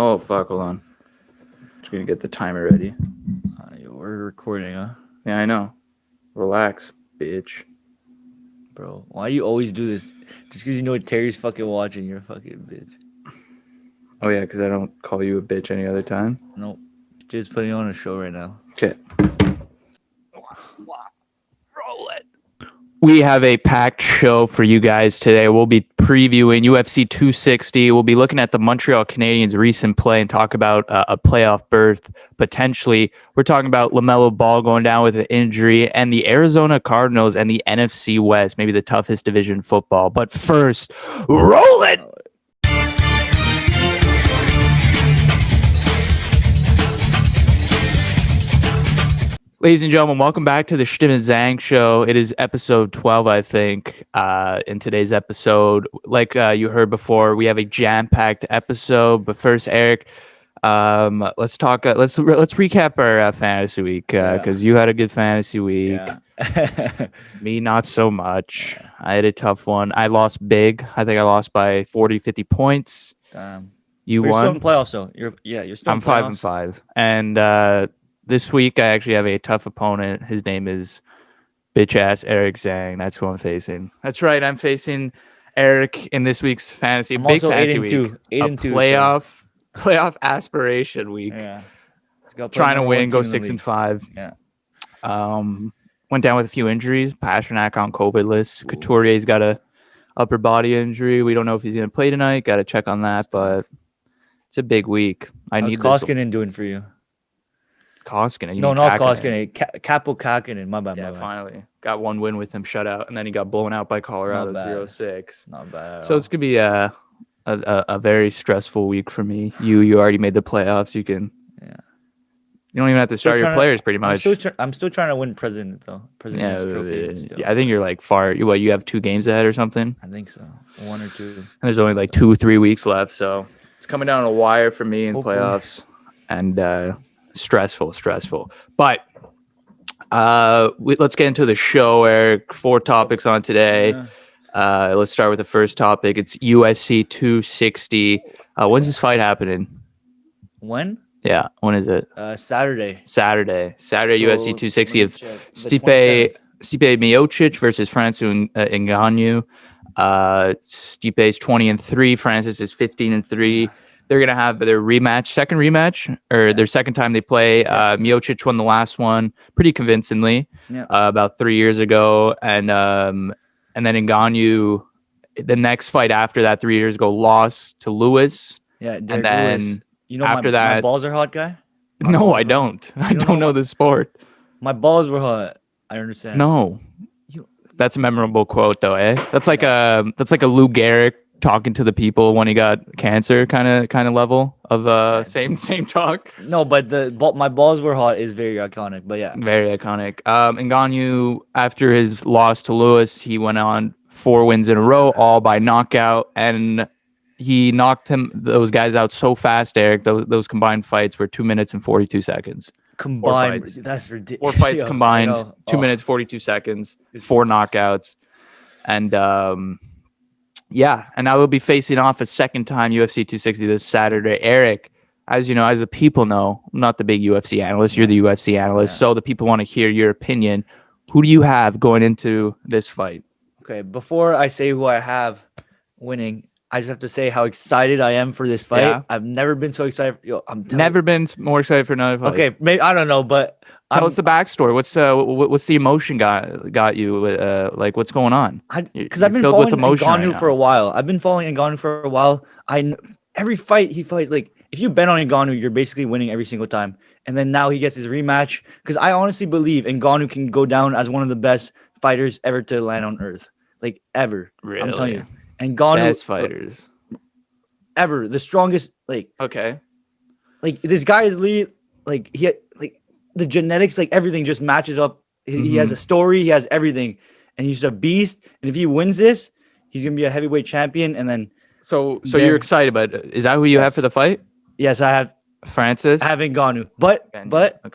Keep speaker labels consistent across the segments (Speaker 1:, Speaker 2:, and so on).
Speaker 1: Oh, fuck, hold on. Just gonna get the timer ready.
Speaker 2: We're recording, huh?
Speaker 1: Yeah, I know. Relax, bitch.
Speaker 2: Bro, why you always do this? Just because you know Terry's fucking watching, you're a fucking bitch.
Speaker 1: Oh, yeah, because I don't call you a bitch any other time.
Speaker 2: Nope. Just putting on a show right now.
Speaker 1: Okay. Roll it. We have a packed show for you guys today. We'll be previewing UFC 260. We'll be looking at the Montreal Canadiens' recent play and talk about a playoff berth potentially. We're talking about Lamelo Ball going down with an injury and the Arizona Cardinals and the Nfc West, maybe the toughest division in football. But first, roll it! Ladies and gentlemen, welcome back to the Chtib Zhang show. It is episode 12, I think. In today's episode, like you heard before, we have a jam-packed episode. But first, Eric, let's talk. Let's recap our fantasy week because you had a good fantasy week.
Speaker 2: Yeah.
Speaker 1: Me, not so much. I had a tough one. I lost big. I think I lost by 40, 50 points.
Speaker 2: Damn.
Speaker 1: You
Speaker 2: You're
Speaker 1: won.
Speaker 2: still in playoffs, though. You're still
Speaker 1: I'm
Speaker 2: in playoffs.
Speaker 1: 5-5, and this week I actually have a tough opponent. His name is bitch ass Eric Zhang. That's who I'm facing. That's right. I'm facing Eric in this week's fantasy.
Speaker 2: I'm
Speaker 1: big
Speaker 2: also
Speaker 1: fantasy
Speaker 2: 8-2.
Speaker 1: week.
Speaker 2: 8-2.
Speaker 1: Playoff aspiration week.
Speaker 2: Yeah. Let's go play
Speaker 1: Trying to
Speaker 2: number
Speaker 1: win,
Speaker 2: one
Speaker 1: go
Speaker 2: team in the league.
Speaker 1: 6-5.
Speaker 2: Yeah.
Speaker 1: Went down with a few injuries. Pasternak on COVID list. Couturier's got a upper body injury. We don't know if he's gonna play tonight. Got to check on that, but it's a big week.
Speaker 2: How's
Speaker 1: need
Speaker 2: Koskinen doing for you?
Speaker 1: Koskinen.
Speaker 2: No, not Koskinen. Capo Kakinen. My bad.
Speaker 1: Yeah, finally got one win with him shutout, and then he got blown out by Colorado 0-6.
Speaker 2: Not bad.
Speaker 1: So it's gonna be a very stressful week for me. You already made the playoffs. You can.
Speaker 2: Yeah.
Speaker 1: You don't even have to start your players pretty much.
Speaker 2: I'm still trying to win President though. President's trophy.
Speaker 1: Yeah, I think you're like far. You have 2 games ahead or something.
Speaker 2: I think so. 1 or 2. And
Speaker 1: there's only like 2-3 weeks left, so it's coming down a wire for me in playoffs, and stressful. But let's get into the show, Eric. 4 topics on today. Yeah. Let's start with the first topic. It's UFC 260. When's this fight happening?
Speaker 2: When?
Speaker 1: Yeah, when is it?
Speaker 2: Saturday.
Speaker 1: Saturday, UFC 260 of Stipe Miocic versus Francis Ngannou. Stipe's 20-3. Francis is 15-3. They're gonna have their second rematch, or their second time they play. Miocic won the last one pretty convincingly, about 3 years ago, and then Ngannou, the next fight after that 3 years ago, lost to Lewis.
Speaker 2: Yeah,
Speaker 1: and then
Speaker 2: after that, my balls are hot, guy.
Speaker 1: No, I don't. I don't know the sport.
Speaker 2: My balls were hot. I understand.
Speaker 1: No, that's a memorable quote, though, eh? That's like a Lou Gehrig talking to the people when he got cancer, kind of level of same talk.
Speaker 2: No, but my balls were hot is very iconic. But yeah,
Speaker 1: very iconic. Ngannou, after his loss to Lewis, he went on 4 wins in a row, all by knockout, and he knocked those guys out so fast, Eric. Those combined fights were 2 minutes and 42 seconds.
Speaker 2: Combined, that's ridiculous.
Speaker 1: 4 fights combined, 2 minutes 42 seconds, 4 knockouts, and yeah. And now we'll be facing off a second time UFC 260 this Saturday. Eric, as you know, as the people know, I'm not the big UFC analyst. You're the UFC analyst, so the people want to hear your opinion. Who do you have going into this fight?
Speaker 2: Okay, before I say who I have winning, I just have to say how excited I am for this fight. Yeah. I've never been so excited.
Speaker 1: Never been more excited for another fight.
Speaker 2: Okay, maybe I don't know, but
Speaker 1: tell us the backstory. What's the emotion got you? Like, what's going on?
Speaker 2: Because I've been following Ngannou for a while. Every fight he fights, like if you bet on Ngannou, you're basically winning every single time. And then now he gets his rematch. Because I honestly believe Ngannou can go down as one of the best fighters ever to land on earth, like ever.
Speaker 1: Really?
Speaker 2: I'm telling you. And Ngannou,
Speaker 1: best fighters
Speaker 2: ever, the strongest. Like this guy is the genetics, like everything just matches up. He has a story, he has everything, and he's a beast. And if he wins this, he's gonna be a heavyweight champion. And then
Speaker 1: so you're excited, but is that who you have for the fight?
Speaker 2: Yes, I have
Speaker 1: Francis.
Speaker 2: I have Ngannou, but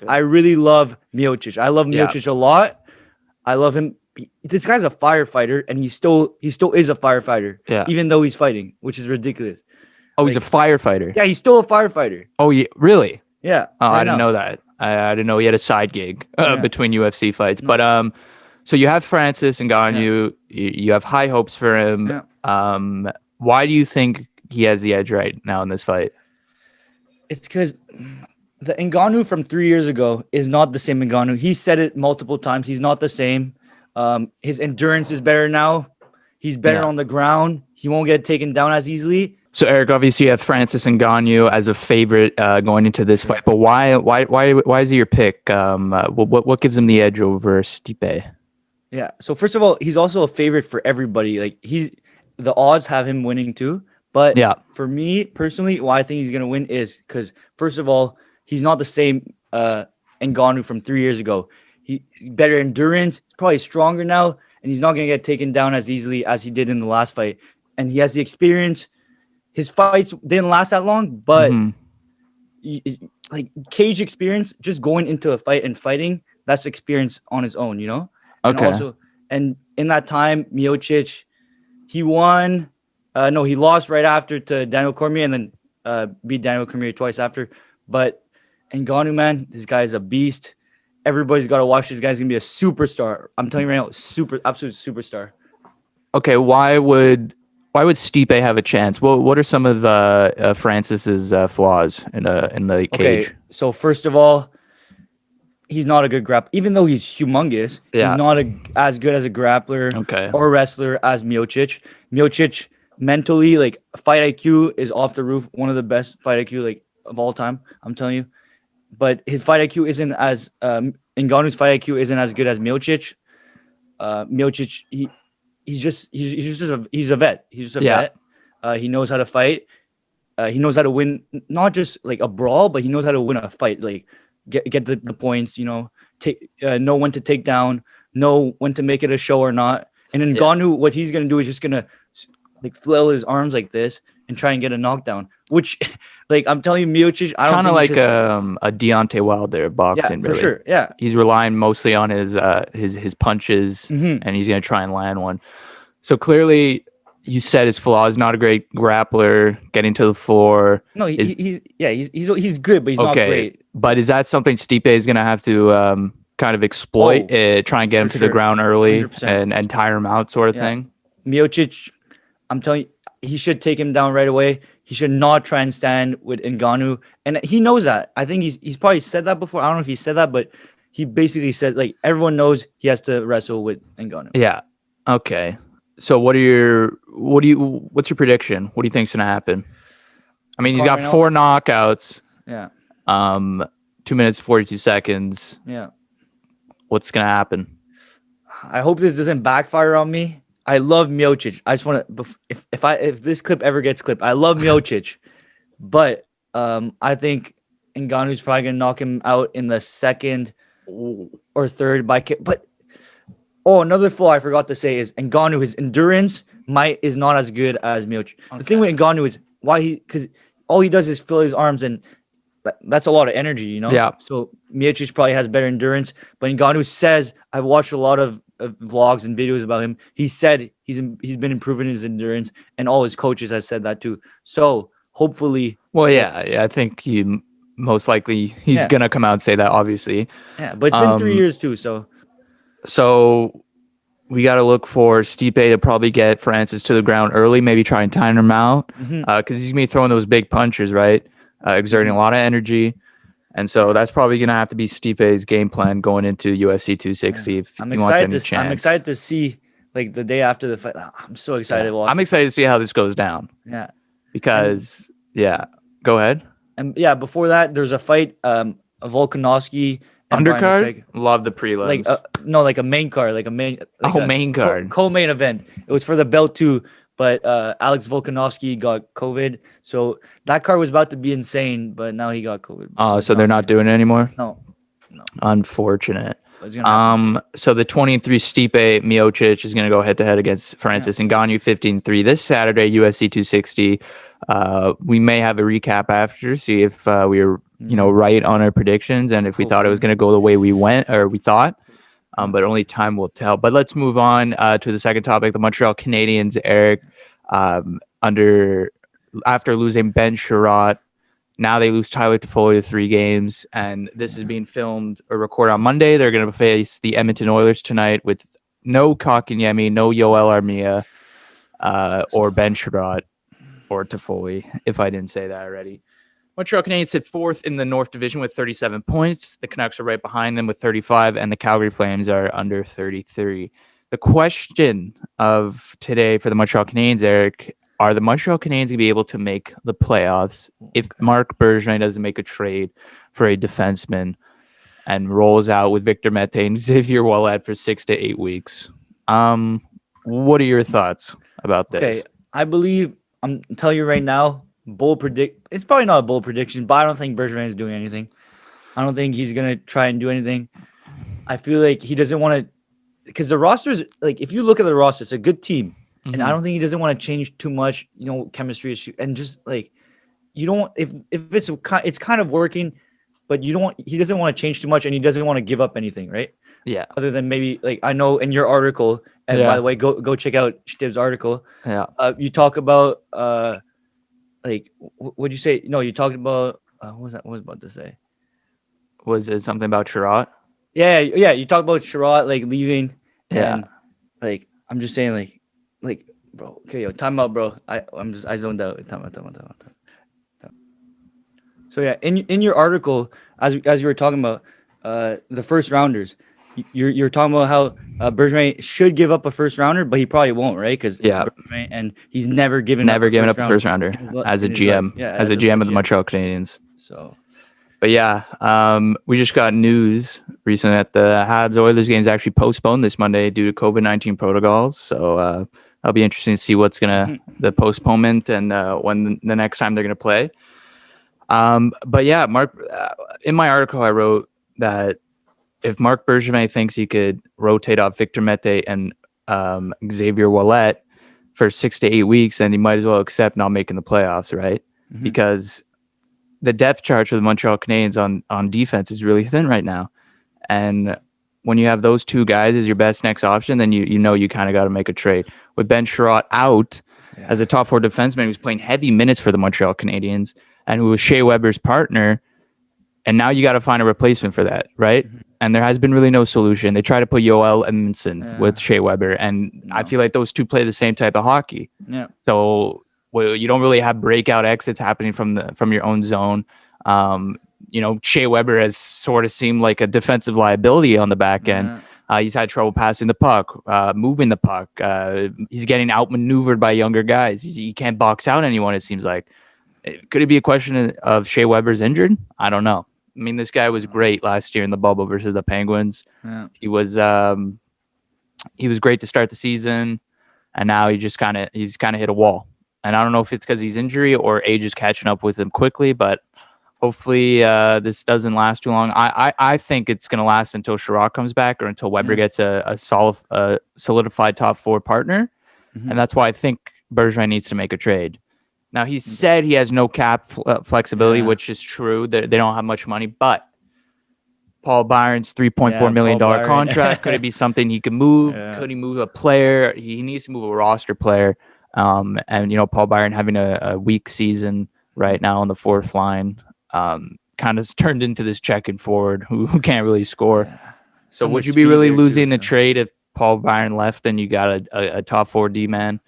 Speaker 2: I really love Miocic. I love Miocic a lot. I love him. This guy's a firefighter, and he still is a firefighter, even though he's fighting, which is ridiculous.
Speaker 1: Oh, he's a firefighter.
Speaker 2: Yeah, he's still a firefighter.
Speaker 1: Oh, yeah, really?
Speaker 2: Yeah.
Speaker 1: Oh,
Speaker 2: right
Speaker 1: I didn't
Speaker 2: now.
Speaker 1: know that. I didn't know he had a side gig
Speaker 2: Yeah.
Speaker 1: between UFC fights.
Speaker 2: No.
Speaker 1: But so you have Francis Ngannou. You have high hopes for him.
Speaker 2: Yeah.
Speaker 1: Why do you think he has the edge right now in this fight?
Speaker 2: It's because the Ngannou from 3 years ago is not the same Ngannou. He said it multiple times. He's not the same. His endurance is better now. He's better on the ground. He won't get taken down as easily.
Speaker 1: So Eric, obviously you have Francis Ngannou as a favorite going into this fight, but why is he your pick? What gives him the edge over Stipe?
Speaker 2: Yeah. So first of all, he's also a favorite for everybody. Like the odds have him winning too. But for me personally, why I think he's gonna win is because first of all, he's not the same Ngannou from 3 years ago. He's better endurance, he's probably stronger now, and he's not gonna get taken down as easily as he did in the last fight. And he has the experience. His fights didn't last that long, but like cage experience, just going into a fight and fighting, that's experience on his own, you know? And also, and in that time, Miocic, he won. No, he lost right after to Daniel Cormier and then beat Daniel Cormier twice after. But Ngannou, man, this guy is a beast. Everybody's got to watch this guy's going to be a superstar. I'm telling you right now, absolute superstar.
Speaker 1: Okay, why would Stipe have a chance? What are some of Francis's flaws in the cage?
Speaker 2: Okay, so first of all, he's not a good grappler. Even though he's humongous, he's not as good as a grappler or wrestler as Miocic. Miocic mentally, like fight IQ is off the roof. One of the best fight IQ like of all time. I'm telling you. But his fight IQ isn't as Ngannou's fight IQ isn't as good as Miocic. Miocic, he's a vet. He's just a vet. He knows how to fight. He knows how to win, not just like a brawl, but he knows how to win a fight. Like get the points. You know, know when to take down, know when to make it a show or not. And then Ngannou, what he's gonna do is just gonna like flail his arms like this and try and get a knockdown. Which, like I'm telling you, Miocic, I don't
Speaker 1: kind of
Speaker 2: think
Speaker 1: like a Deontay Wilder boxing.
Speaker 2: Yeah, for
Speaker 1: really.
Speaker 2: sure. Yeah,
Speaker 1: he's relying mostly on his punches, and he's gonna try and land one. So clearly, you said his flaw is not a great grappler, getting to the floor.
Speaker 2: No, he's good, but he's not great.
Speaker 1: But is that something Stipe is gonna have to kind of exploit, try and get him to the ground early 100%. and tire him out, sort of thing?
Speaker 2: Miocic, I'm telling you, he should take him down right away. He should not try and stand with Ngannou, and he knows that. I think he's probably said that before. I don't know if he said that, but he basically said like everyone knows he has to wrestle with Ngannou.
Speaker 1: Yeah. Okay. So what's your prediction? What do you think's gonna happen? I mean, he's got 4 knockouts.
Speaker 2: Yeah. 2
Speaker 1: minutes 42 seconds.
Speaker 2: Yeah.
Speaker 1: What's gonna happen?
Speaker 2: I hope this doesn't backfire on me. I love Miocic. I just want to if this clip ever gets clipped, I love Miocic, but I think Ngannou's probably gonna knock him out in the second or third by kick. But another flaw I forgot to say is Ngannou, his endurance is not as good as Miocic. The thing with Ngannou is because all he does is fill his arms, and that's a lot of energy, you know.
Speaker 1: Yeah.
Speaker 2: So Miocic probably has better endurance, but Ngannou says, I've watched a lot of vlogs and videos about him. He said he's been improving his endurance, and all his coaches have said that too. So hopefully,
Speaker 1: I think he most likely he's gonna come out and say that, obviously.
Speaker 2: Yeah, but it's been 3 years too,
Speaker 1: so we got to look for Stipe to probably get Francis to the ground early, maybe try and time him out, because he's gonna be throwing those big punches, right? Exerting a lot of energy. And so that's probably going to have to be Stipe's game plan going into UFC 260 if he wants any chance.
Speaker 2: I'm excited to see like the day after the fight. I'm so excited.
Speaker 1: I'm excited to see how this goes down.
Speaker 2: Yeah.
Speaker 1: Because, go ahead.
Speaker 2: And before that, there's a fight, a Volkanovski.
Speaker 1: Undercard? Love the prelims.
Speaker 2: Like a main card.
Speaker 1: Main card.
Speaker 2: Co-main event. It was for the belt too. But Alex Volkanovski got COVID, so that card was about to be insane. But now he got COVID.
Speaker 1: So they're not doing it anymore?
Speaker 2: No.
Speaker 1: Unfortunate. So the 23 Stipe Miocic is going to go head to head against Francis Ngannou 15-3 this Saturday, UFC 260. We may have a recap after, see if we were right on our predictions and if we thought it was going to go the way we thought. But only time will tell. But let's move on to the second topic, the Montreal Canadiens, Eric, under after losing Ben Sherratt. Now they lose Tyler Toffoli to 3 games, and this is being filmed or recorded on Monday. They're going to face the Edmonton Oilers tonight with no Kotkaniemi, no Yoel Armia, or Ben Sherratt, or Toffoli, if I didn't say that already. Montreal Canadiens sit 4th in the North Division with 37 points. The Canucks are right behind them with 35, and the Calgary Flames are under 33. The question of today for the Montreal Canadiens, Eric, are the Montreal Canadiens going to be able to make the playoffs if Marc Bergevin doesn't make a trade for a defenseman and rolls out with Victor Mete and Xavier Ouellet for 6 to 8 weeks? What are your thoughts about this?
Speaker 2: Okay, I believe I'm telling you right now, it's probably not a bold prediction, but I don't think Bergevin is doing anything. I don't think he's gonna try and do anything. I feel like he doesn't want to, because the roster's like, if you look at the roster, it's a good team. And I don't think he doesn't want to change too much, chemistry issue, and just like you don't if it's kind of working, but he doesn't want to change too much, and he doesn't want to give up anything, right?
Speaker 1: Yeah.
Speaker 2: Other than maybe like I know in your article, and by the way, go check out Chtib's article.
Speaker 1: Yeah.
Speaker 2: You talk about like what'd you say? No, you talked about what was that? What was I about to say?
Speaker 1: Was it something about Sherratt?
Speaker 2: Yeah. You talked about Sherratt like leaving.
Speaker 1: Yeah.
Speaker 2: And like I'm just saying like bro. Okay, yo, time out, bro. I zoned out. Time out. So yeah, in your article, as you were talking about the first rounders, you're talking about how Bergevin should give up a first rounder, but he probably won't, right? Because it's Bergevin, and he's never given up a first rounder
Speaker 1: as a GM, as a GM of the Montreal Canadiens.
Speaker 2: So,
Speaker 1: but yeah, we just got news recently that the Habs Oilers game is actually postponed this Monday due to COVID-19 protocols. So that'll be interesting to see what's the postponement and when the next time they're gonna play. But yeah, Mark, in my article, I wrote that if Marc Bergevin thinks he could rotate off Victor Mete and Xavier Ouellet for 6 to 8 weeks, then he might as well accept not making the playoffs, right? Mm-hmm. Because the depth chart for the Montreal Canadiens on defense is really thin right now. And when you have those two guys as your best next option, then you kind of got to make a trade. With Ben Sherratt out as a top 4 defenseman who's playing heavy minutes for the Montreal Canadiens and who was Shea Weber's partner, and now you got to find a replacement for that, right? Mm-hmm. And there has been really no solution. They try to put Yoel Edmondson with Shea Weber, and I feel like those two play the same type of hockey. Yeah. So you don't really have breakout exits happening from your own zone. Shea Weber has sort of seemed like a defensive liability on the back end. He's had trouble passing the puck, moving the puck. He's getting outmaneuvered by younger guys. He can't box out anyone, it seems like. Could it be a question of Shea Weber's injured? I don't know. I mean, this guy was great last year in the bubble versus the Penguins. Yeah. He was great to start the season, and now he's kind of hit a wall. And I don't know if it's because he's injury or age is catching up with him quickly, but hopefully this doesn't last too long. I think it's going to last until Sherratt comes back or until Weber gets a solidified top 4 partner, and that's why I think Bergevin needs to make a trade. Now, he said he has no cap flexibility, which is true. They don't have much money, but Paul Byron's $3.4 million contract, could it be something he could move? Yeah. Could he move a player? He needs to move a roster player. And, Paul Byron having a weak season right now on the 4th line kind of turned into this checking forward who can't really score. Yeah. So would you be really losing the trade if Paul Byron left and you got a top 4 D-man?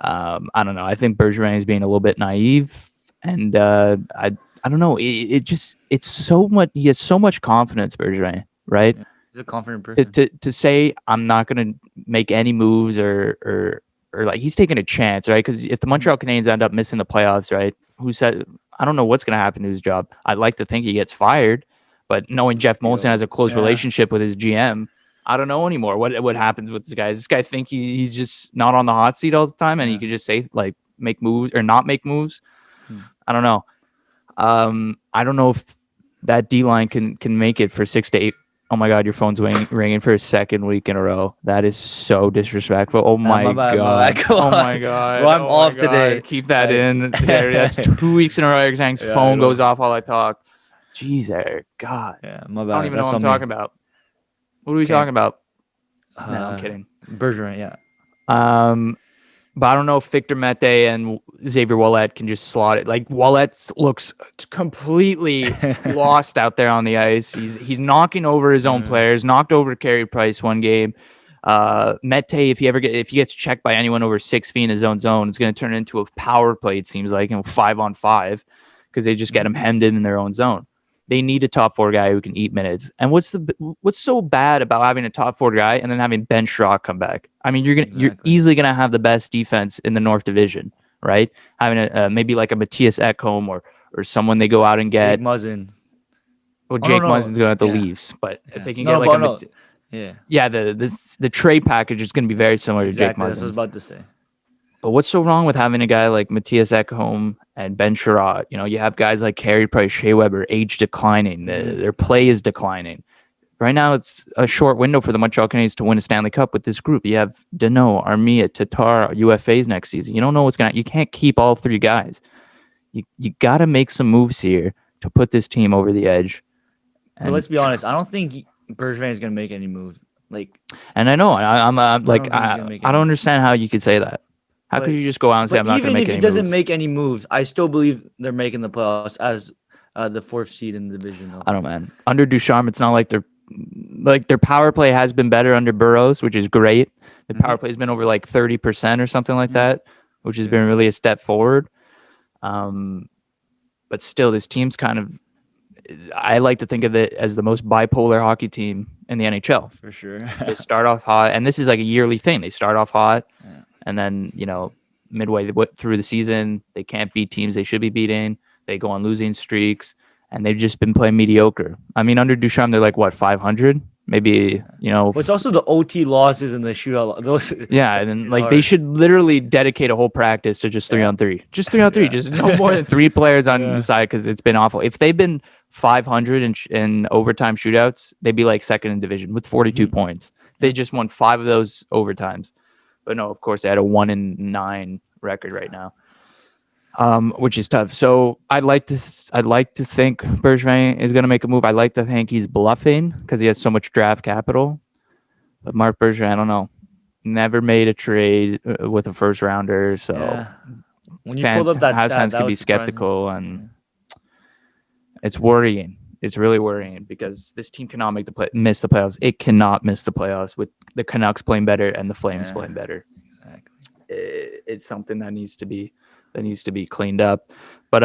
Speaker 1: I don't know. I think Bergevin is being a little bit naive, and I don't know. It's so much. He has so much confidence, Bergevin, right? Yeah,
Speaker 2: he's a confident person.
Speaker 1: To say I'm not going to make any moves or like he's taking a chance, right? Because if the Montreal Canadiens end up missing the playoffs, right? Who said? I don't know what's going to happen to his job. I'd like to think he gets fired, but knowing Jeff Molson has a close relationship with his GM. I don't know anymore what happens with this guy. Does this guy think he's just not on the hot seat all the time and he could just say like make moves or not make moves? I don't know. I don't know if that D line can make it for 6 to 8. Oh my God, your phone's ringing for a second week in a row. That is so disrespectful. Oh my God. Oh my God.
Speaker 2: Bro, I'm off today.
Speaker 1: Keep that in there. That's 2 weeks in a row. Eric Zhang's phone goes off while I talk. Jeez, Eric. God.
Speaker 2: Yeah, my bad.
Speaker 1: I don't even know what I'm talking about. What are we talking about? No, I'm kidding.
Speaker 2: Bergevin, yeah.
Speaker 1: But I don't know if Victor Mete and Xavier Ouellet can just slot it. Like Ouellet looks completely lost out there on the ice. He's knocking over his own players. Knocked over Carey Price one game. Mete, if he gets checked by anyone over 6 feet in his own zone, it's going to turn into a power play. It seems like 5-on-5 because they just get him hemmed in their own zone. They need a top 4 guy who can eat minutes. And what's so bad about having a top 4 guy and then having Ben Schrock come back? I mean, you're easily gonna have the best defense in the North Division, right? Having maybe like a Matthias Ekholm or someone they go out and get.
Speaker 2: Jake Muzzin.
Speaker 1: Well, Jake Muzzin's going to the Leafs, but if they can get the trade package is going to be very similar to Jake Muzzin.
Speaker 2: That's what I was about to say.
Speaker 1: But what's so wrong with having a guy like Matthias Ekholm and Ben Sherratt? You have guys like Carey Price, Shea Weber, age declining. Their play is declining. Right now, it's a short window for the Montreal Canadiens to win a Stanley Cup with this group. You have Danault, Armia, Tatar, UFAs next season. You don't know what's going to... You can't keep all 3 guys. You got to make some moves here to put this team over the edge.
Speaker 2: But let's be honest. I don't think Bergevin is going to make any moves.
Speaker 1: And I know. I don't understand how you could say that. How could you just go out and say I'm not going to make any moves?
Speaker 2: Even if he doesn't make any moves, I still believe they're making the playoffs as the 4th seed in the division. Though.
Speaker 1: I don't know, man. Under Ducharme, it's not like their power play has been better under Burrows, which is great. The power play has been over 30% or something like that, which has been really a step forward. But still, this team's kind of... I like to think of it as the most bipolar hockey team in the NHL.
Speaker 2: For sure.
Speaker 1: They start off hot, and this is like a yearly thing. They start off hot, and then, midway through the season, they can't beat teams they should be beating. They go on losing streaks, and they've just been playing mediocre. I mean, under Ducharme, they're 500? Maybe,
Speaker 2: But it's also the OT losses and the shootout. Those.
Speaker 1: Yeah, and then they should literally dedicate a whole practice to just 3-on-3. Just 3-on-3. Just no more than 3 players on the side because it's been awful. If they've been 500 in overtime shootouts, they'd be second in division with 42 points. They just won 5 of those overtimes. But no, of course, they had a 1-9 record right now. Which is tough. So I'd like to think Bergevin is going to make a move. I like to think he's bluffing because he has so much draft capital. But Marc Bergevin, I don't know, never made a trade with a first rounder. So
Speaker 2: when you pulled up that stat,
Speaker 1: fans can be skeptical, and it's worrying. It's really worrying because this team cannot miss the playoffs. It cannot miss the playoffs with the Canucks playing better and the Flames playing better. Exactly. It's something that needs to be cleaned up. But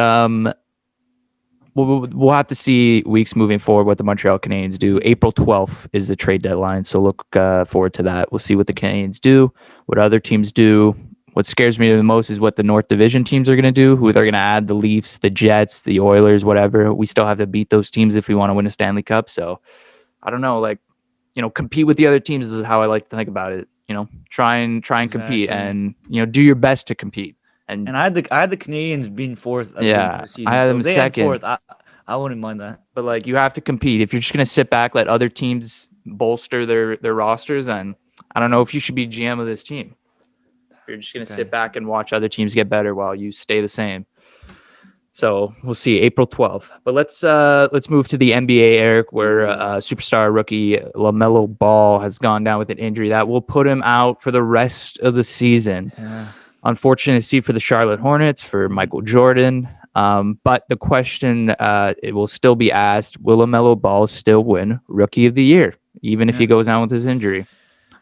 Speaker 1: we'll have to see weeks moving forward what the Montreal Canadiens do. April 12th is the trade deadline, so look forward to that. We'll see what the Canadiens do, what other teams do. What scares me the most is what the North Division teams are going to do, who they're going to add, the Leafs, the Jets, the Oilers, whatever. We still have to beat those teams if we want to win a Stanley Cup. So I don't know, compete with the other teams is how I like to think about it. Try and compete and, do your best to compete. And
Speaker 2: I had the Canadiens being 4th at the end of the season.
Speaker 1: I had them second.
Speaker 2: 4th, I wouldn't mind that.
Speaker 1: But you have to compete. If you're just going to sit back, let other teams bolster their rosters, and I don't know if you should be GM of this team. You're just going to sit back and watch other teams get better while you stay the same. So we'll see, April 12th. But let's move to the NBA, Eric, where superstar rookie Lamelo Ball has gone down with an injury that will put him out for the rest of the season.
Speaker 2: Yeah.
Speaker 1: Unfortunate to see for the Charlotte Hornets, for Michael Jordan. But the question it will still be asked, will Lamelo Ball still win Rookie of the Year, even if he goes down with his injury?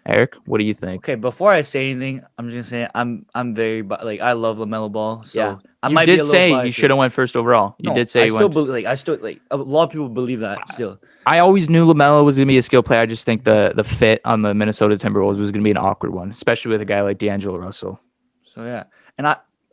Speaker 1: Eric, what do you think?
Speaker 2: Okay, before I say anything, I'm just gonna say I'm very I love Lamelo Ball. So I
Speaker 1: might did say he should have went first overall. You did say
Speaker 2: I still believe a lot of people believe that still.
Speaker 1: I always knew Lamelo was gonna be a skill player. I just think the fit on the Minnesota Timberwolves was gonna be an awkward one, especially with a guy like D'Angelo Russell.
Speaker 2: So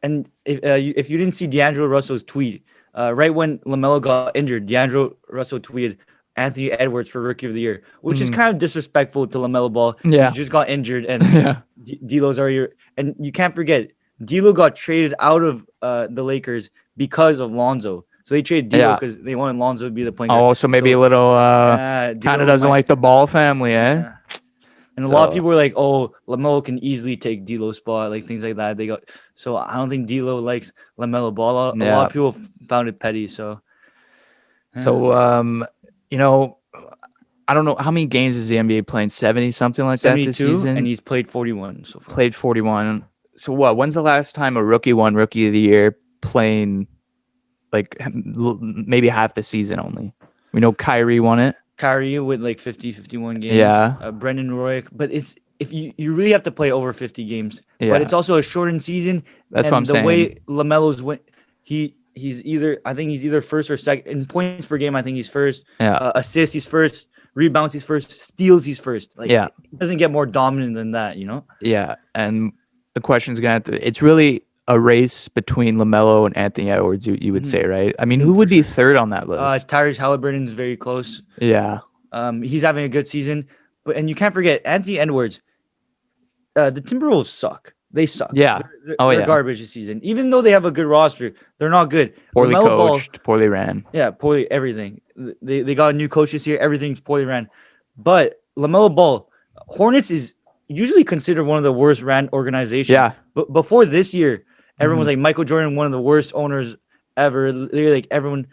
Speaker 2: and if you didn't see D'Angelo Russell's tweet, right when Lamelo got injured, D'Angelo Russell tweeted Anthony Edwards for Rookie of the Year, which is kind of disrespectful to Lamelo Ball.
Speaker 1: Yeah.
Speaker 2: He just got injured, and D'Lo's already. And you can't forget, D'Lo got traded out of the Lakers because of Lonzo. So they traded D'Lo because they wanted Lonzo to be the point guard.
Speaker 1: Oh, so maybe a little kind of doesn't like the Ball family, eh?
Speaker 2: Yeah. And a lot of people were like, "Oh, Lamelo can easily take D'Lo's spot," things like that. So I don't think D'Lo likes Lamelo Ball. A lot of people found it petty. So I don't know how many games is the NBA playing. 70 something like that this season, and he's played 41 so far.
Speaker 1: Played 41. So what? When's the last time a rookie won Rookie of the Year playing like maybe half the season only? We know Kyrie won it.
Speaker 2: Kyrie with like 50, 51 games.
Speaker 1: Yeah.
Speaker 2: Brendan Roy, but it's if you really have to play over 50 games.
Speaker 1: Yeah.
Speaker 2: But it's also a shortened season.
Speaker 1: That's
Speaker 2: and
Speaker 1: what I'm saying.
Speaker 2: The way Lamelo's win, he's either first or second in points per game. I think he's first.
Speaker 1: Yeah.
Speaker 2: Assists, he's first. Rebounds, he's first. Steals, he's first. Like,
Speaker 1: yeah.
Speaker 2: It doesn't get more dominant than that, you know?
Speaker 1: Yeah. And the question's gonna have to. It's really a race between Lamelo and Anthony Edwards. You would say, right? I mean, who would be third on that list?
Speaker 2: Tyrese Halliburton is very close.
Speaker 1: Yeah.
Speaker 2: He's having a good season, and you can't forget Anthony Edwards. The Timberwolves suck. They suck.
Speaker 1: Yeah.
Speaker 2: They're garbage this season. Even though they have a good roster, they're not good.
Speaker 1: Poorly coached, poorly ran.
Speaker 2: Yeah, poorly everything. They got a new coach this year. Everything's poorly ran. But Lamelo Ball, Hornets is usually considered one of the worst ran organizations.
Speaker 1: Yeah.
Speaker 2: But before this year, everyone was like Michael Jordan, one of the worst owners ever. They're like everyone.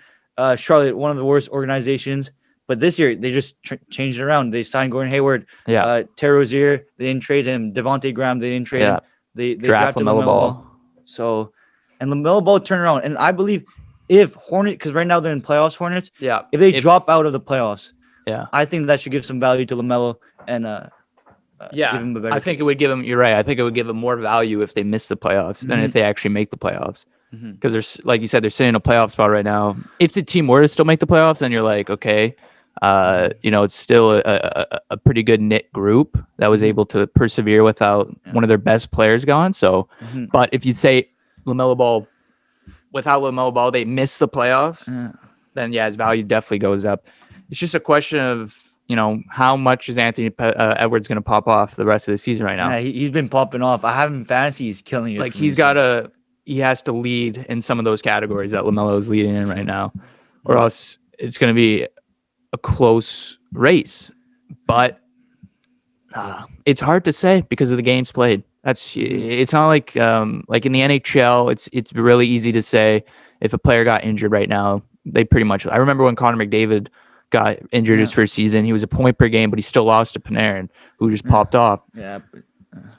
Speaker 2: Charlotte, one of the worst organizations. But this year, they just changed it around. They signed Gordon Hayward.
Speaker 1: Yeah.
Speaker 2: Terry Rozier, they didn't trade him. Devontae Graham, they didn't trade him. They drafted
Speaker 1: Lamelo Ball.
Speaker 2: So, and Lamelo Ball turned around. And I believe if Hornets, because right now they're in playoffs, Hornets.
Speaker 1: Yeah.
Speaker 2: If they drop out of the playoffs,
Speaker 1: yeah,
Speaker 2: I think that should give some value to Lamelo and
Speaker 1: give him a better. I think it would give him. You're right. I think it would give him more value if they miss the playoffs than if they actually make the playoffs. Because there's, like you said, they're sitting in a playoff spot right now. If the team were to still make the playoffs, then you're like, okay. It's still a pretty good knit group that was able to persevere without one of their best players gone. So, but if you say Lamelo Ball, without Lamelo Ball, they miss the playoffs, then his value definitely goes up. It's just a question of, how much is Anthony Edwards going to pop off the rest of the season right now?
Speaker 2: Yeah, he's been popping off. I have him in fantasy. He's killing it.
Speaker 1: Like he has to lead in some of those categories that LaMelo is leading in right now, or else it's going to be a close race. But it's hard to say because of the games played. It's not like in the NHL. It's really easy to say if a player got injured right now. They pretty much. I remember when Connor McDavid got injured his first season. He was a point per game, but he still lost to Panarin, who just popped off.
Speaker 2: Yeah,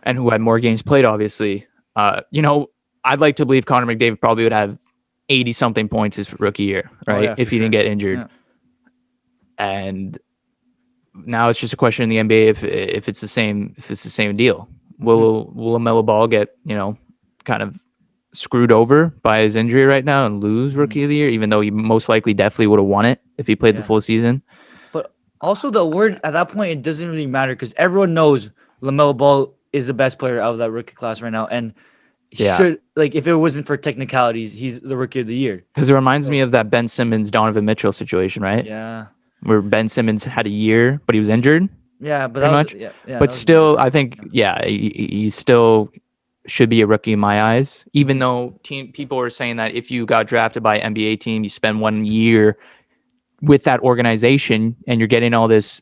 Speaker 1: and who had more games played, obviously. I'd like to believe Connor McDavid probably would have 80-something points his rookie year, right? If he didn't get injured.
Speaker 2: Yeah.
Speaker 1: And now it's just a question in the NBA if it's the same deal. Will Lamelo Ball get kind of screwed over by his injury right now and lose Rookie of the Year, even though he most likely definitely would have won it if he played the full season?
Speaker 2: But also the word at that point, it doesn't really matter because everyone knows Lamelo Ball is the best player out of that rookie class right now, and should, if it wasn't for technicalities, he's the Rookie of the Year.
Speaker 1: Because it reminds me of that Ben Simmons, Donovan Mitchell situation, right?
Speaker 2: Yeah.
Speaker 1: Where Ben Simmons had a year, but he was injured.
Speaker 2: Yeah, but
Speaker 1: but still, I think, he still should be a rookie in my eyes. Even though people were saying that if you got drafted by an NBA team, you spend 1 year with that organization, and you're getting all these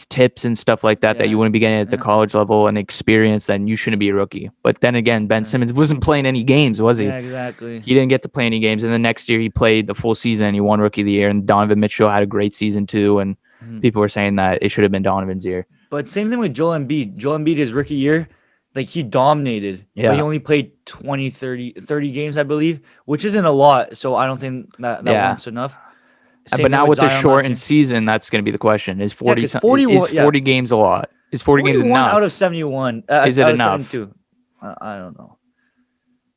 Speaker 1: tips and stuff like that you wouldn't be getting at the college level and experience, then you shouldn't be a rookie. But then again, Ben Simmons wasn't playing any games, was he?
Speaker 2: Yeah, exactly.
Speaker 1: He didn't get to play any games. And the next year he played the full season and he won Rookie of the Year. And Donovan Mitchell had a great season too. And people were saying that it should have been Donovan's year.
Speaker 2: But same thing with Joel Embiid. Joel Embiid, his rookie year, he dominated.
Speaker 1: Yeah.
Speaker 2: But he only played 30 games, I believe, which isn't a lot. So I don't think that warrants enough.
Speaker 1: But now with the shortened season, that's going to be the question: is 40 games a lot? Is 40 games enough?
Speaker 2: Out of 71?
Speaker 1: Is it enough?
Speaker 2: 72. I don't know.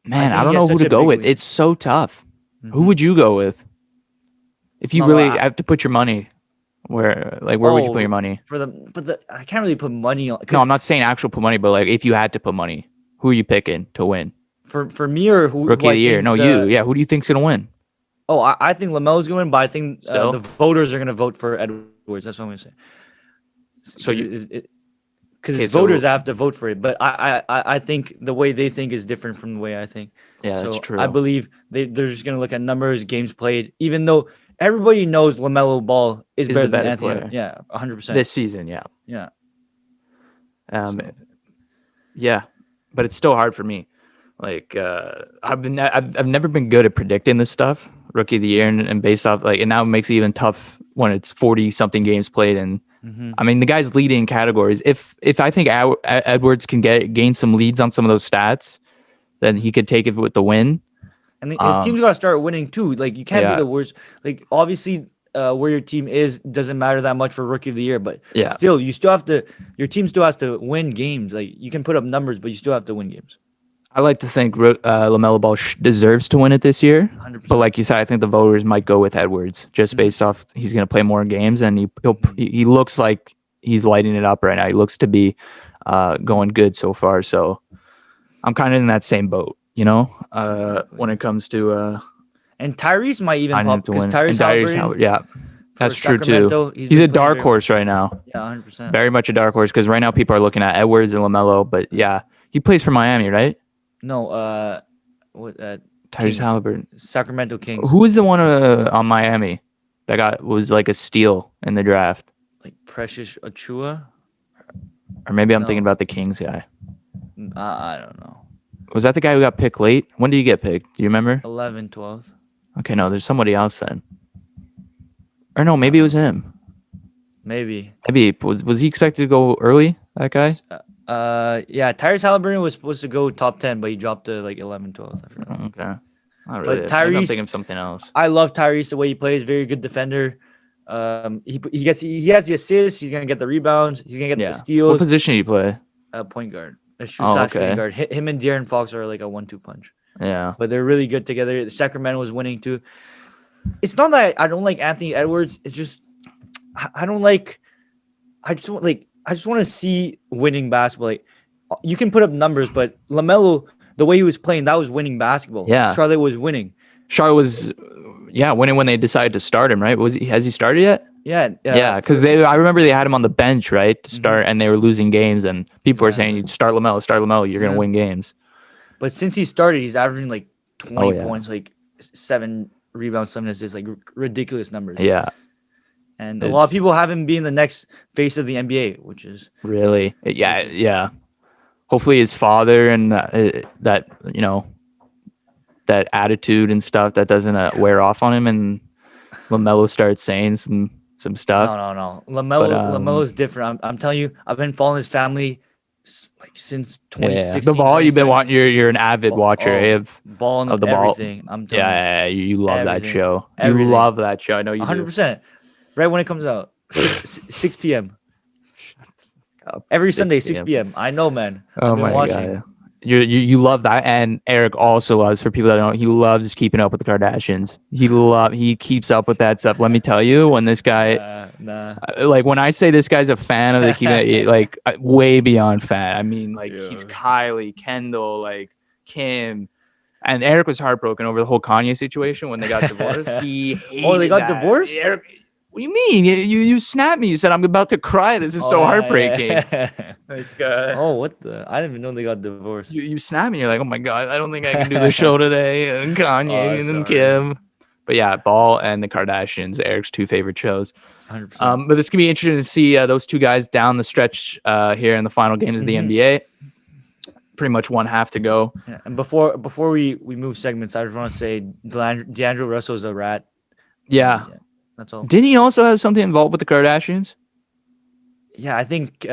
Speaker 1: Man, I don't know who to go with. It's so tough. Who would you go with? If you really have to put your money, where would you put your money?
Speaker 2: I can't really put money on.
Speaker 1: No, I'm not saying actual put money, but if you had to put money, who are you picking to win?
Speaker 2: For me or who?
Speaker 1: Rookie of the Year? No, you. Yeah, who do you think's gonna win?
Speaker 2: Oh, I think Lamelo's going to win, but I think the voters are going to vote for Edwards. That's what I'm going to say.
Speaker 1: So
Speaker 2: because voters have to vote for it, but I think the way they think is different from the way I think.
Speaker 1: Yeah, that's true.
Speaker 2: I believe they're just going to look at numbers, games played, even though everybody knows Lamelo Ball is better than Anthony.
Speaker 1: Player.
Speaker 2: Yeah, 100%.
Speaker 1: This season, yeah.
Speaker 2: Yeah.
Speaker 1: Yeah, but it's still hard for me. I've never been good at predicting this stuff, Rookie of the Year, and based off and now it makes it even tough when it's 40 something games played and
Speaker 2: Mhm.
Speaker 1: I mean, the guy's leading categories. If I think Edwards can gain some leads on some of those stats, then he could take it with the win.
Speaker 2: And his team's got to start winning too. Like you can't be the worst. Like obviously, where your team is doesn't matter that much for Rookie of the Year, but still, you still have to. Your team still has to win games. Like you can put up numbers, but you still have to win games.
Speaker 1: I like to think Lamelo Ball deserves to win it this year.
Speaker 2: 100%.
Speaker 1: But like you said, I think the voters might go with Edwards just based off he's going to play more games, and he looks like he's lighting it up right now. He looks to be going good so far. So I'm kind of in that same boat, when it comes to.
Speaker 2: And Tyrese might even pop because Tyrese Halliburton.
Speaker 1: Yeah, that's true too. He's a dark horse right now.
Speaker 2: Yeah, 100%.
Speaker 1: Very much a dark horse because right now people are looking at Edwards and Lamelo, but yeah, he plays for Miami, right?
Speaker 2: No,
Speaker 1: Tyrese Halliburton,
Speaker 2: Sacramento Kings.
Speaker 1: Who was the one on Miami that was like a steal in the draft?
Speaker 2: Like Precious Achua?
Speaker 1: Or maybe I'm thinking about the Kings guy.
Speaker 2: I don't know.
Speaker 1: Was that the guy who got picked late? When did he get picked? Do you remember?
Speaker 2: 11, 12.
Speaker 1: Okay, no, there's somebody else then. Or no, maybe it was him.
Speaker 2: Maybe
Speaker 1: was he expected to go early? That guy?
Speaker 2: Yeah, Tyrese Halliburton was supposed to go top 10, but he dropped to like 11, 12. I forgot.
Speaker 1: Okay. Not really.
Speaker 2: But Tyrese,
Speaker 1: maybe I'm thinking of something else.
Speaker 2: I love Tyrese the way he plays. Very good defender. He has the assists. He's gonna get the rebounds. He's gonna get the steals.
Speaker 1: What position do you play?
Speaker 2: Point guard. Shooting guard. Him and De'Aaron Fox are like a 1-2 punch.
Speaker 1: Yeah.
Speaker 2: But they're really good together. Sacramento was winning too. It's not that I don't like Anthony Edwards. It's just I don't like. I just want to see winning basketball. Like you can put up numbers, but LaMelo, the way he was playing, that was winning basketball.
Speaker 1: Yeah.
Speaker 2: Charlotte was winning.
Speaker 1: Charlotte was, winning when they decided to start him, right? Has he started yet?
Speaker 2: Yeah.
Speaker 1: Because I remember they had him on the bench, right, to start, and they were losing games, and people were saying, "You start Lamelo, you're gonna win games."
Speaker 2: But since he started, he's averaging like 20 points, like 7 rebounds, 7 assists, like ridiculous numbers.
Speaker 1: Yeah.
Speaker 2: And a lot of people have him being the next face of the NBA, which is
Speaker 1: really, yeah. Hopefully, his father and that attitude and stuff that doesn't wear off on him, and LaMelo starts saying some stuff.
Speaker 2: No. Lamelo's different. I'm telling you, I've been following his family like since 2016.
Speaker 1: The Ball, you've been watching. You're an avid watcher of
Speaker 2: Ball
Speaker 1: of the
Speaker 2: everything.
Speaker 1: Ball.
Speaker 2: I'm telling
Speaker 1: you love
Speaker 2: everything.
Speaker 1: that show.
Speaker 2: Everything.
Speaker 1: You love that show. I know you
Speaker 2: 100%. Right when it comes out, 6 p.m. Every Sunday, 6 p.m. I know, man.
Speaker 1: Oh my god. You love that, and Eric also loves. For people that don't, he loves keeping up with the Kardashians. He keeps up with that stuff. Let me tell you, when this guy, like when I say this guy's a fan of the like way beyond fan. I mean, like he's Kylie, Kendall, like Kim, and Eric was heartbroken over the whole Kanye situation when they got divorced. He
Speaker 2: they got divorced.
Speaker 1: Eric, what do you mean? You snapped me. You said I'm about to cry. This is so heartbreaking. Like,
Speaker 2: what the? I didn't even know they got divorced.
Speaker 1: You snapped me. You're like, oh my god, I don't think I can do the show today. And Kanye and Kim. But yeah, Ball and the Kardashians, Eric's 2 favorite shows.
Speaker 2: 100%.
Speaker 1: But this can be interesting to see those 2 guys down the stretch here in the final games of the NBA. Pretty much 1 half to go.
Speaker 2: Yeah, and before we move segments, I just want to say D'Angelo Russell's a rat.
Speaker 1: Yeah.
Speaker 2: That's all.
Speaker 1: Didn't he also have something involved with the Kardashians?
Speaker 2: Yeah, I think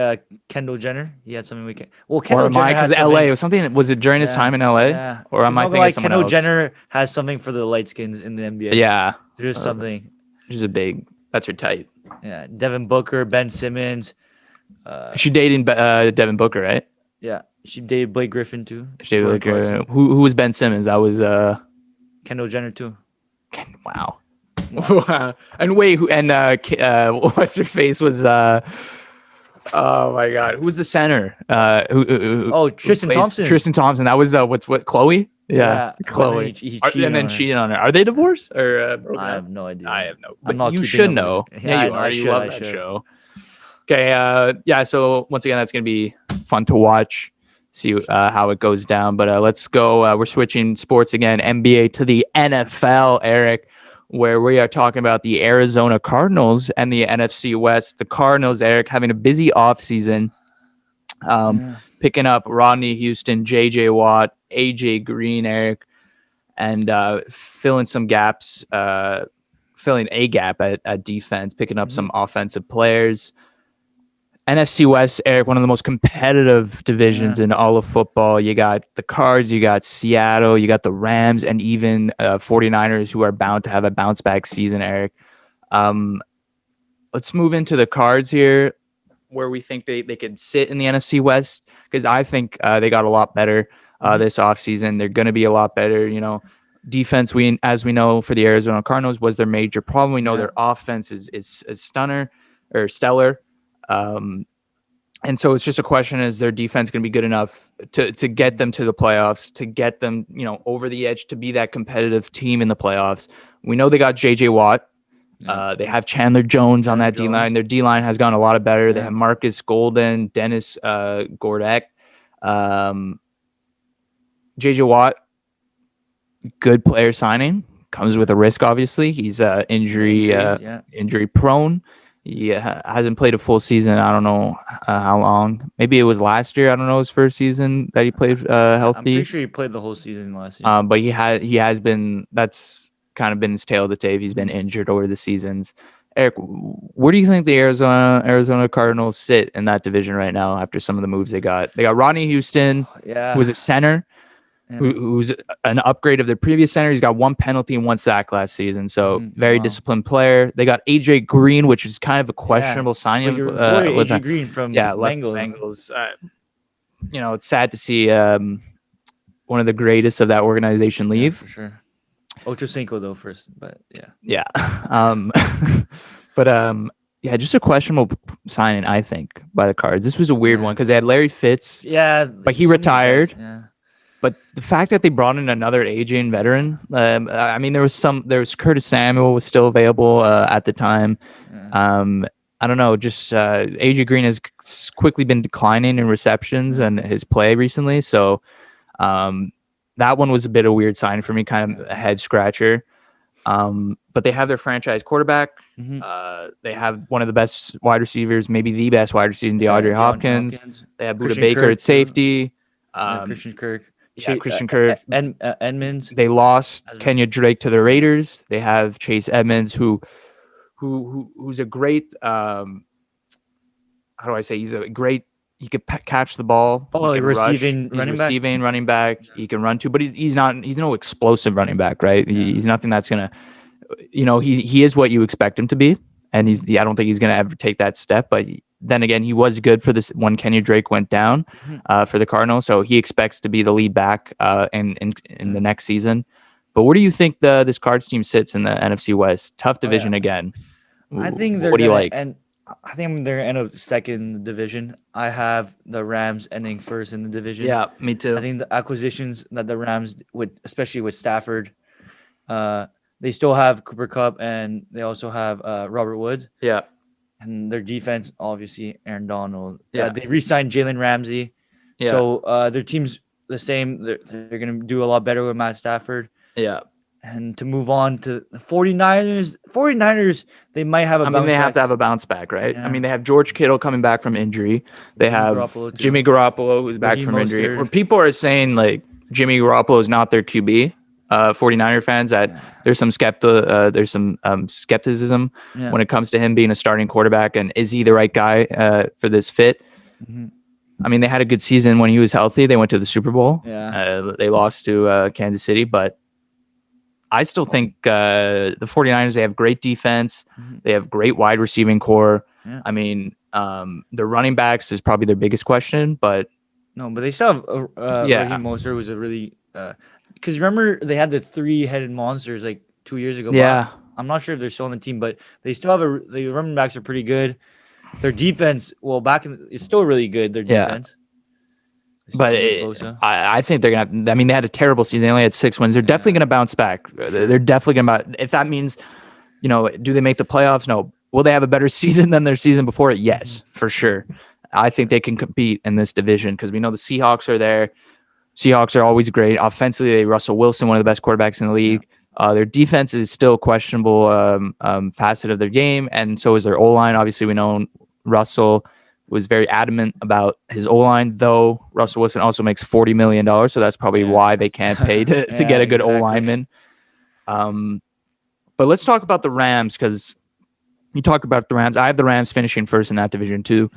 Speaker 2: Kendall Jenner. He had something we can. Well, Kendall Jenner
Speaker 1: because LA was something. Was it during his time in LA?
Speaker 2: Yeah.
Speaker 1: Or am I thinking of someone
Speaker 2: Kendall
Speaker 1: else?
Speaker 2: Jenner has something for the light skins in the NBA.
Speaker 1: Yeah,
Speaker 2: there's something.
Speaker 1: She's that's her type.
Speaker 2: Yeah, Devin Booker, Ben Simmons.
Speaker 1: She dating Devin Booker, right?
Speaker 2: Yeah, she dated Blake Griffin too.
Speaker 1: She dated Blake. Who was Ben Simmons? That was
Speaker 2: Kendall Jenner too.
Speaker 1: Wow. And wait, what's her face was oh my god, who was the center?
Speaker 2: Tristan Thompson.
Speaker 1: Tristan Thompson. That was what Chloe? Yeah, Chloe.
Speaker 2: He
Speaker 1: and then cheated on her. Are they divorced or
Speaker 2: I have no idea.
Speaker 1: I have no. But you should know. Yeah, you are. You love that show. Okay. So once again, that's gonna be fun to watch. See how it goes down. But let's go. We're switching sports again. NBA to the NFL, Eric, where we are talking about the Arizona Cardinals and the NFC West. The Cardinals, Eric, having a busy offseason, picking up Rodney Houston, J.J. Watt, A.J. Green, Eric, and filling some gaps, filling a gap at defense, picking up some offensive players. NFC West, Eric, one of the most competitive divisions in all of football. You got the Cards, you got Seattle, you got the Rams, and even 49ers, who are bound to have a bounce back season, Eric. Let's move into the Cards here, where we think they could sit in the NFC West, because I think they got a lot better this offseason. They're going to be a lot better. Defense, as we know, for the Arizona Cardinals was their major problem. We know their offense is stellar. And so it's just a question: is their defense going to be good enough to get them to the playoffs, to get them over the edge, to be that competitive team in the playoffs? We know they got J.J. Watt. They have Chandler Jones on that D-line. Their D-line has gotten a lot better. They have Marcus Golden, Dennis Gordek. J.J. Watt, good player signing. Comes with a risk, obviously. He's injury prone. He hasn't played a full season. I don't know how long. Maybe it was last year. I don't know, his first season that he played healthy.
Speaker 2: I'm pretty sure he played the whole season last year.
Speaker 1: But he has been. That's kind of been his tail of the tape. He's been injured over the seasons. Eric, where do you think the Arizona Cardinals sit in that division right now after some of the moves they got? They got Rodney Houston, who was a center. Who's an upgrade of their previous center. He's got one penalty and one sack last season, so very disciplined player. They got AJ Green, which is kind of a questionable signing.
Speaker 2: AJ Green from
Speaker 1: Bengals. It's sad to see one of the greatest of that organization leave.
Speaker 2: For sure. Ocho Cinco though first, but
Speaker 1: yeah. Just a questionable signing, I think, by the Cards. This was a weird one because they had Larry Fitz, but he retired. But the fact that they brought in another aging veteran, there was Curtis Samuel was still available at the time. I don't know, just AJ Green has quickly been declining in receptions and his play recently. So that one was a bit of a weird sign for me, kind of a head scratcher. But they have their franchise quarterback. They have one of the best wide receivers, maybe the best wide receiver, DeAndre Hopkins. They have Budda Baker at safety.
Speaker 2: Christian Kirk.
Speaker 1: Christian Kirk.
Speaker 2: Edmonds.
Speaker 1: They lost Kenya Drake to the Raiders. They have Chase Edmonds, who's a great how do I say? He's a great. He could catch the ball.
Speaker 2: Receiving
Speaker 1: running back. He can run too, but he's no explosive running back, right? He's nothing that's gonna, he is what you expect him to be, and I don't think he's gonna ever take that step. But then again, he was good for this when Kenya Drake went down for the Cardinals, so he expects to be the lead back in the next season. But where do you think this Cards team sits in the NFC West? Tough division again.
Speaker 2: I think
Speaker 1: what do you like?
Speaker 2: And I think they're end up second in the division. I have the Rams ending first in the division.
Speaker 1: Yeah, me too.
Speaker 2: I think the acquisitions that the Rams especially with Stafford, they still have Cooper Kupp and they also have Robert Woods.
Speaker 1: Yeah.
Speaker 2: And their defense, obviously, Aaron Donald.
Speaker 1: Yeah.
Speaker 2: They re-signed Jalen Ramsey.
Speaker 1: Yeah.
Speaker 2: So their team's the same. They're going to do a lot better with Matt Stafford.
Speaker 1: Yeah.
Speaker 2: And to move on to the 49ers, they might have a bounce back.
Speaker 1: They have to have a bounce back, right?
Speaker 2: Yeah.
Speaker 1: They have George Kittle coming back from injury. They have Jimmy Garoppolo, who's back from injury. Where people are saying, like, Jimmy Garoppolo is not their QB. 49er fans, that there's some skepticism when it comes to him being a starting quarterback, and is he the right guy for this fit? They had a good season when he was healthy. They went to the Super Bowl. They lost to Kansas City, but I still think the 49ers, they have great defense. They have great wide receiving core. Their running backs is probably their biggest question, but
Speaker 2: they still have Raheem Mostert, who's a really because remember they had the three-headed monsters like 2 years ago.
Speaker 1: Yeah,
Speaker 2: I'm not sure if they're still on the team, but they still have the running backs are pretty good. Their defense, it's still really good. Their defense.
Speaker 1: But I think they're gonna. They had a terrible season. They only had 6 wins. They're definitely gonna bounce back. They're definitely gonna. If that means, do they make the playoffs? No. Will they have a better season than their season before it? Yes, for sure. I think they can compete in this division because we know the Seahawks are there. Seahawks are always great. Offensively, Russell Wilson, one of the best quarterbacks in the league. Their defense is still a questionable facet of their game, and so is their O-line. Obviously, we know Russell was very adamant about his O-line, though Russell Wilson also makes $40 million, so that's probably why they can't pay to get a good O-lineman. But let's talk about the Rams, because you talk about the Rams. I have the Rams finishing first in that division too.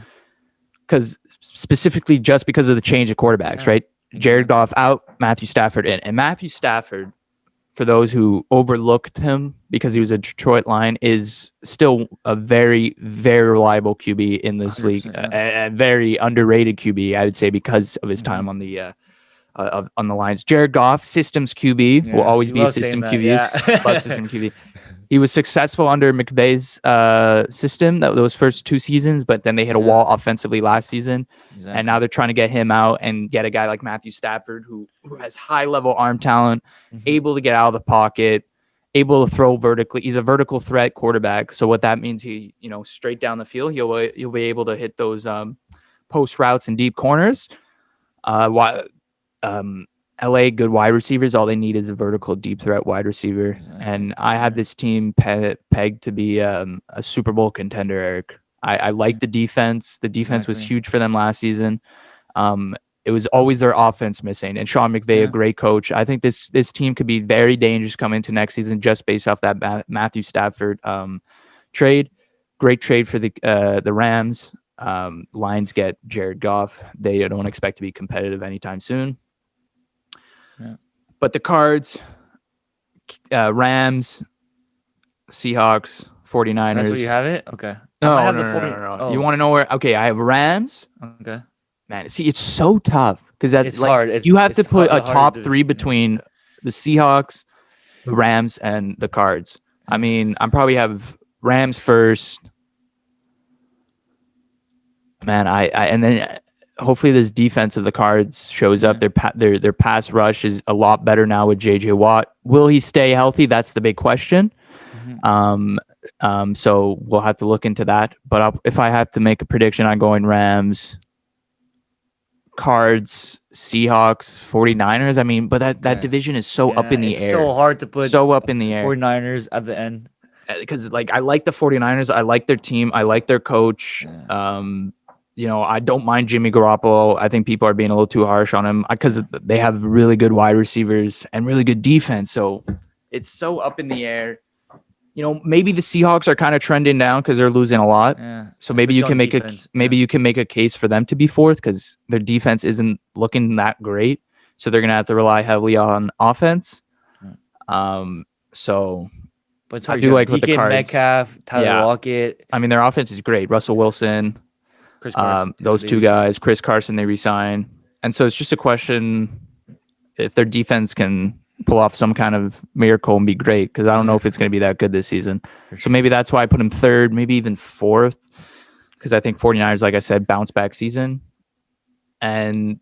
Speaker 1: because specifically just because of the change of quarterbacks, right? Jared Goff out, Matthew Stafford in. And Matthew Stafford, for those who overlooked him because he was a Detroit Lion, is still a very, very reliable QB in this league. A very underrated QB, I would say, because of his time on the on the Lions. Jared Goff, systems QB, will always be a system QB. Love system QB. He was successful under McVay's system those first 2 seasons, but then they hit a wall offensively last season. And now they're trying to get him out and get a guy like Matthew Stafford who has high-level arm talent, able to get out of the pocket, able to throw vertically. He's a vertical threat quarterback. So what that means, he straight down the field, he'll be able to hit those post routes and deep corners. LA, good wide receivers. All they need is a vertical deep threat wide receiver. And I have this team pegged to be a Super Bowl contender, Eric. I like the defense. The defense was huge for them last season. It was always their offense missing. And Sean McVay, a great coach. I think this team could be very dangerous coming into next season just based off that Matthew Stafford trade. Great trade for the Rams. Lions get Jared Goff. They don't expect to be competitive anytime soon. But the Cards, Rams, Seahawks, 49ers.
Speaker 2: That's where you have it? Okay.
Speaker 1: No. Oh. You want to know where? Okay, I have Rams.
Speaker 2: Okay.
Speaker 1: Man, see, it's so tough because that's
Speaker 2: hard.
Speaker 1: You have to put a top 3 between the Seahawks, the Rams, and the Cards. I mean, I probably have Rams first. Man, and then hopefully this defense of the Cards shows up. Their pass rush is a lot better now with JJ Watt. Will he stay healthy? That's the big question. So we'll have to look into that. But if I have to make a prediction, I'm going Rams, Cards, Seahawks, 49ers. I mean, but that division is so up in the air.
Speaker 2: It's so hard to put
Speaker 1: so up in the air.
Speaker 2: 49ers at the end.
Speaker 1: Because I like the 49ers. I like their team. I like their coach. I don't mind Jimmy Garoppolo. I think people are being a little too harsh on him because they have really good wide receivers and really good defense. So it's so up in the air. Maybe the Seahawks are kind of trending down because they're losing a lot. So maybe you can make you can make a case for them to be 4th because their defense isn't looking that great. So they're gonna have to rely heavily on offense.
Speaker 2: But
Speaker 1: I do like what the Cards.
Speaker 2: Metcalf, Tyler Lockett.
Speaker 1: I mean, their offense is great. Russell Wilson.
Speaker 2: Chris Carson,
Speaker 1: those 2 guys, Chris Carson, they resign. And so it's just a question if their defense can pull off some kind of miracle and be great, because I don't know if it's going to be that good this season. So maybe that's why I put him 3rd, maybe even 4th, because I think 49ers, like I said, bounce back season. And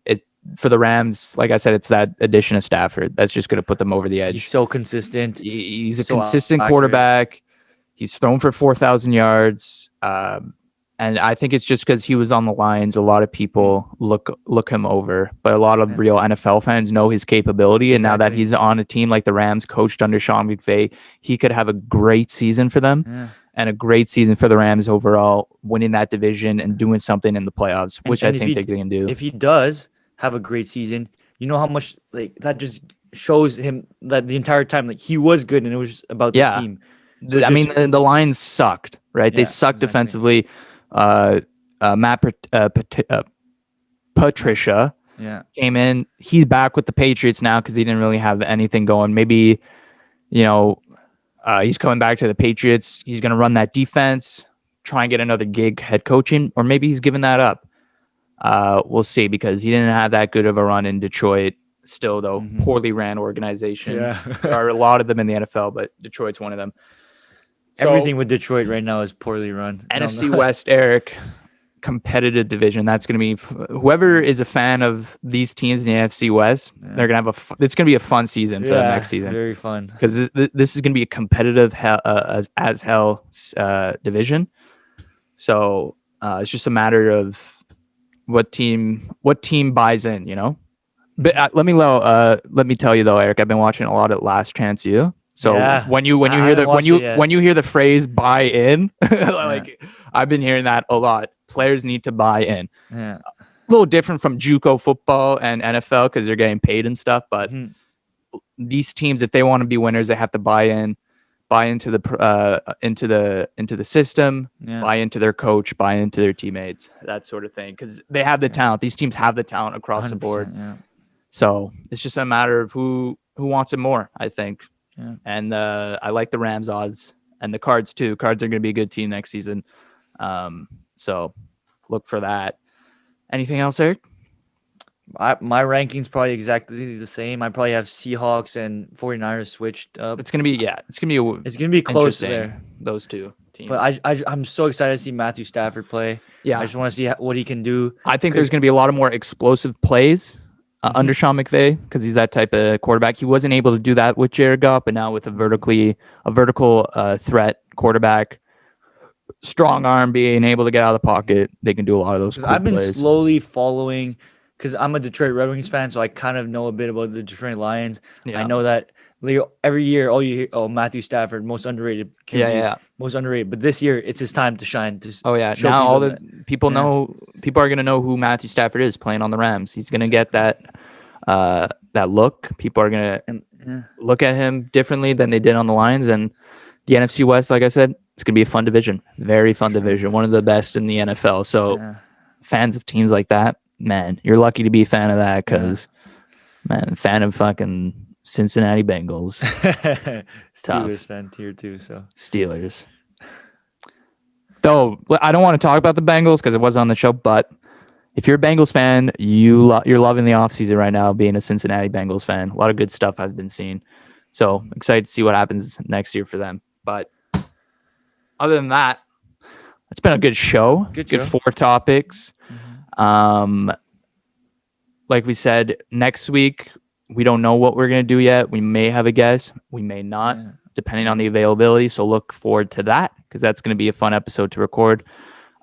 Speaker 1: for the Rams, like I said, it's that addition of Stafford that's just going to put them over the edge.
Speaker 2: He's so consistent.
Speaker 1: He's a consistent quarterback. He's thrown for 4,000 yards. And I think it's just because he was on the Lions. A lot of people look him over, but a lot of real NFL fans know his capability. And now that he's on a team like the Rams, coached under Sean McVay, he could have a great season for them and a great season for the Rams overall, winning that division and doing something in the playoffs, which I think they can do.
Speaker 2: If he does have a great season, you know how much that just shows him that the entire time he was good and it was about the team.
Speaker 1: So the Lions sucked, right? They sucked defensively. Matt Patricia came in. He's back with the Patriots now because he didn't really have anything going. Maybe, he's coming back to the Patriots. He's going to run that defense, try and get another gig head coaching, or maybe he's giving that up. We'll see, because he didn't have that good of a run in Detroit. Still, though, poorly ran organization. There are a lot of them in the NFL, but Detroit's one of them. So,
Speaker 2: everything with Detroit right now is poorly run.
Speaker 1: NFC West, Eric, competitive division. That's going to be whoever is a fan of these teams in the NFC West. They're going to have it's going to be a fun season for them next season.
Speaker 2: Very fun,
Speaker 1: because this is going to be a competitive as hell division. So it's just a matter of what team buys in. But let me tell you though, Eric, I've been watching a lot of Last Chance U. So when you hear the phrase buy in, I've been hearing that a lot. Players need to buy in. A little different from JUCO football and NFL because they're getting paid and stuff. But these teams, if they want to be winners, they have to buy in buy into the system, buy into their coach, buy into their teammates, that sort of thing. Because they have the talent. These teams have the talent across the board.
Speaker 2: Yeah.
Speaker 1: So it's just a matter of who wants it more, I think.
Speaker 2: Yeah.
Speaker 1: And I like the Rams odds and the Cards too. Cards are going to be a good team next season. So look for that. Anything else, Eric?
Speaker 2: My ranking's probably exactly the same. I probably have Seahawks and 49ers switched up.
Speaker 1: It's gonna be
Speaker 2: close there.
Speaker 1: Those two teams.
Speaker 2: But I'm so excited to see Matthew Stafford play.
Speaker 1: Yeah,
Speaker 2: I just want to see what he can do.
Speaker 1: I think there's gonna be a lot of more explosive plays under Sean McVay because he's that type of quarterback. He wasn't able to do that with Jared Goff, but now with a vertical threat quarterback, strong arm, being able to get out of the pocket, they can do a lot of those. Cool
Speaker 2: I've been
Speaker 1: plays.
Speaker 2: slowly following. Because I'm a Detroit Red Wings fan, so I kind of know a bit about the Detroit Lions. Yeah. I know that every year, all you hear, Matthew Stafford, most underrated QB, most underrated. But this year, it's his time to shine.
Speaker 1: Now all the people know, people are gonna know who Matthew Stafford is playing on the Rams. He's gonna get that look. People are gonna look at him differently than they did on the Lions. And the NFC West, like I said, it's gonna be a fun division, very fun division, one of the best in the NFL. So fans of teams like that. Man, you're lucky to be a fan of that because, man, fan of fucking Cincinnati Bengals.
Speaker 2: Steelers fan tier 2, so.
Speaker 1: Steelers. Though, I don't want to talk about the Bengals because it was on the show, but if you're a Bengals fan, you're loving the offseason right now being a Cincinnati Bengals fan. A lot of good stuff I've been seeing. So, excited to see what happens next year for them. But other than that, it's been a good show. Good 4 topics. Like we said, next week we don't know what we're gonna do yet. We may have a guest, we may not, depending on the availability. So look forward to that because that's gonna be a fun episode to record.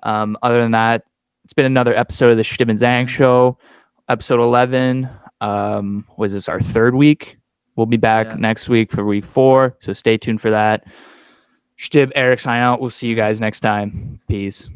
Speaker 1: Other than that, it's been another episode of the Chtib Zhang show, episode 11. Was this our 3rd week? We'll be back next week for week 4. So stay tuned for that. Chtib, Eric, sign out. We'll see you guys next time. Peace.